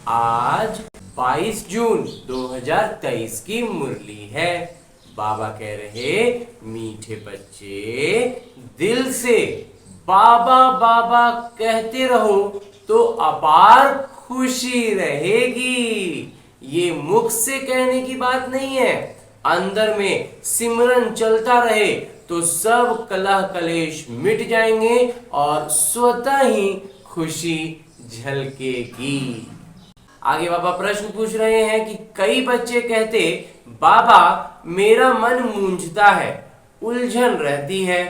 आज 22 जून 2023 की मुरली है। बाबा कह रहे मीठे बच्चे दिल से बाबा बाबा कहते रहो तो अपार खुशी रहेगी। ये मुख से कहने की बात नहीं है, अंदर में सिमरन चलता रहे तो सब कलह कलेश मिट जाएंगे और स्वतः ही खुशी झलकेगी। आगे बाबा प्रश्न पूछ रहे हैं कि कई बच्चे कहते बाबा मेरा मन मूंझता है, उलझन रहती है,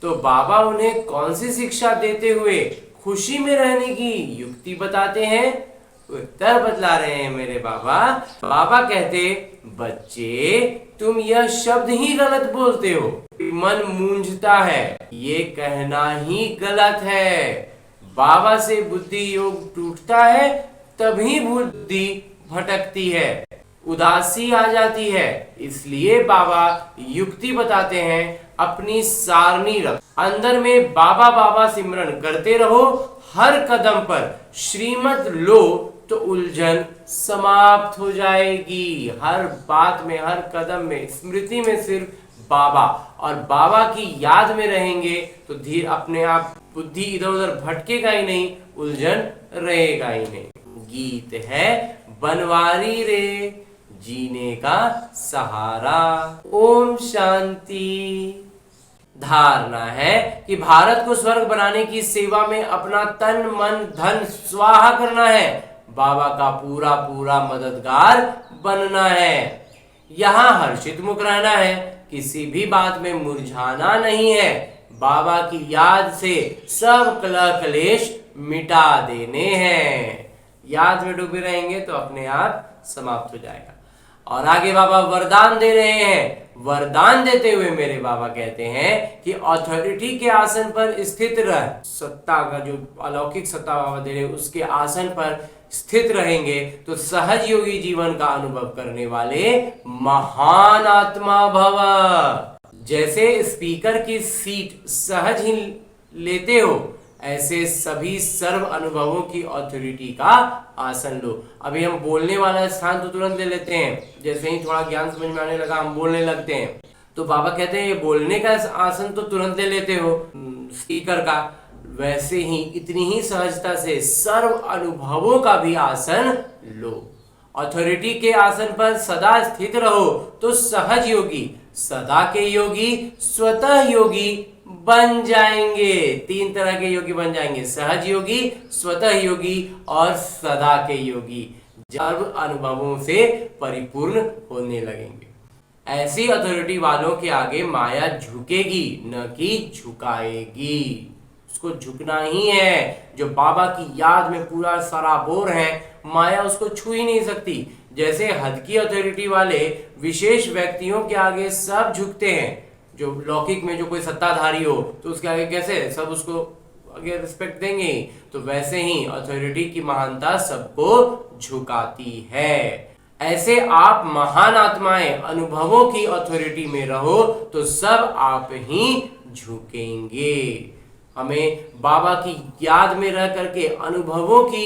तो बाबा उन्हें कौन सी शिक्षा देते हुए खुशी में रहने की युक्ति बताते हैं? उत्तर बतला रहे हैं मेरे बाबा। बाबा कहते बच्चे तुम यह शब्द ही गलत बोलते हो, मन मूंझता है, ये कहना ही गलत है। बाबा से बुद्धि योग टूटता है तभी बुद्धि भटकती है, उदासी आ जाती है। इसलिए बाबा युक्ति बताते हैं, अपनी सारणी रख, अंदर में बाबा बाबा सिमरन करते रहो, हर कदम पर श्रीमत लो तो उलझन समाप्त हो जाएगी। हर बात में, हर कदम में, स्मृति में सिर्फ बाबा और बाबा की याद में रहेंगे तो धीरे अपने आप बुद्धि इधर उधर भटकेगा ही नहीं, उलझन रहेगा ही नहीं। गीत है बनवारी रे जीने का सहारा। ओम शांति। धारणा है कि भारत को स्वर्ग बनाने की सेवा में अपना तन मन धन स्वाहा करना है, बाबा का पूरा पूरा मददगार बनना है, यहाँ हर्षित मुख रहना है, किसी भी बात में मुरझाना नहीं है, बाबा की याद से सब कलह कलेश मिटा देने हैं। याद में डूबे रहेंगे तो अपने आप समाप्त हो जाएगा। और आगे बाबा वरदान दे रहे हैं। वरदान देते हुए मेरे बाबा कहते हैं कि अथॉरिटी के आसन पर स्थित रह, सत्ता का जो अलौकिक सत्ता बाबा दे रहे उसके आसन पर स्थित रहेंगे तो सहज योगी जीवन का अनुभव करने वाले महान आत्मा भव। जैसे स्पीकर की सीट सहज ही लेते हो, ऐसे सभी सर्व अनुभवों की अथॉरिटी का आसन लो। अभी हम बोलने वाला स्थान तो तुरंत ले लेते हैं, जैसे ही थोड़ा ज्ञान समझ में आने लगा हम बोलने लगते हैं, तो बाबा कहते हैं ये बोलने का आसन तो तुरंत ले लेते हो स्पीकर का, वैसे ही इतनी ही सहजता से सर्व अनुभवों का भी आसन लो। अथॉरिटी के आसन पर सदा स्थित रहो तो सहज योगी, सदा के योगी, स्वतः योगी बन जाएंगे। तीन तरह के योगी बन जाएंगे, सहज योगी, स्वतः योगी और सदा के योगी, जब अनुभवों से परिपूर्ण होने लगेंगे। ऐसी अथॉरिटी वालों के आगे माया झुकेगी न कि झुकाएगी। उसको झुकना ही है। जो बाबा की याद में पूरा सराबोर है, माया उसको छू ही नहीं सकती। जैसे हद की अथॉरिटी वाले विशेष व्यक्तियों के आगे सब झुकते हैं, जो लौकिक में जो कोई सत्ताधारी हो तो उसके आगे कैसे सब उसको आगे रिस्पेक्ट देंगे, तो वैसे ही अथॉरिटी की महानता सबको झुकाती है। ऐसे आप महान आत्माएं अनुभवों की अथॉरिटी में रहो तो सब आप ही झुकेंगे। हमें बाबा की याद में रह करके अनुभवों की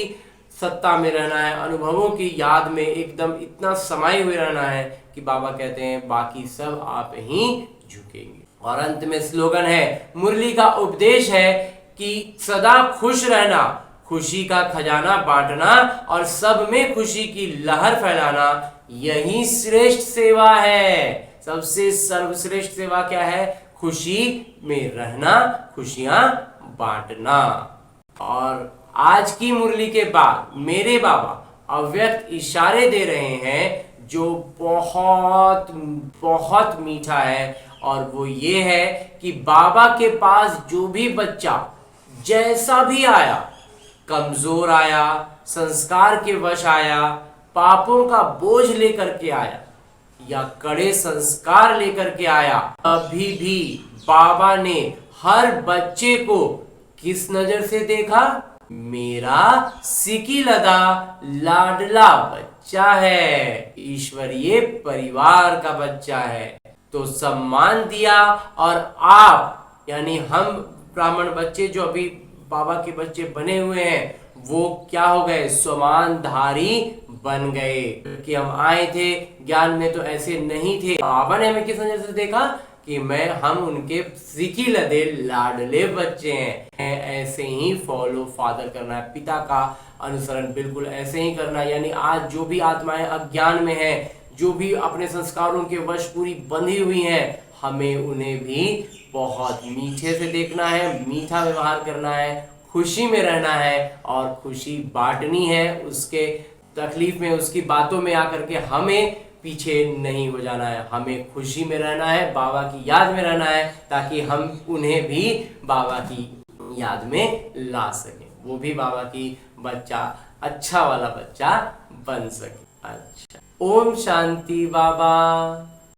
सत्ता में रहना है, अनुभवों की याद में एकदम इतना समाये हुए रहना है कि बाबा कहते हैं बाकी सब आप ही झुकेंगे। और अंत में स्लोगन है, मुरली का उपदेश है कि सदा खुश रहना, खुशी का खजाना बांटना और सब में खुशी की लहर फैलाना, यही श्रेष्ठ सेवा है। सबसे सर्वश्रेष्ठ सेवा क्या है? खुशी में रहना, खुशियां बांटना। और आज की मुरली के बाद मेरे बाबा अव्यक्त इशारे दे रहे हैं जो बहुत बहुत मीठा है, और वो ये है कि बाबा के पास जो भी बच्चा जैसा भी आया, कमजोर आया, संस्कार के वश आया, पापों का बोझ लेकर के आया या कड़े संस्कार लेकर के आया, अभी भी बाबा ने हर बच्चे को किस नजर से देखा? मेरा सिकी लदा लाडला बच्चा है, ईश्वरीय परिवार का बच्चा है, तो सम्मान दिया। और आप यानी हम ब्राह्मण बच्चे जो अभी बाबा के बच्चे बने हुए हैं, वो क्या हो गए, स्वमानधारी बन गए। कि हम आए थे ज्ञान में तो ऐसे नहीं थे। बाबा ने हमें किस नजर से देखा कि हम उनके सिकी लदे लाडले बच्चे हैं। ऐसे ही फॉलो फादर करना है, पिता का अनुसरण बिल्कुल ऐसे ही करना है। यानी आज जो भी आत्माएं अज्ञान में है, जो भी अपने संस्कारों के वश पूरी बंधी हुई हैं, हमें उन्हें भी बहुत मीठे से देखना है, मीठा व्यवहार करना है, खुशी में रहना है और खुशी बांटनी है। उसके तकलीफ में, उसकी बातों में आकर के हमें पीछे नहीं हो जाना है। हमें खुशी में रहना है, बाबा की याद में रहना है, ताकि हम उन्हें भी बाबा की याद में ला सकें, वो भी बाबा की बच्चा, अच्छा वाला बच्चा बन सके। अच्छा, ओम शांति बाबा।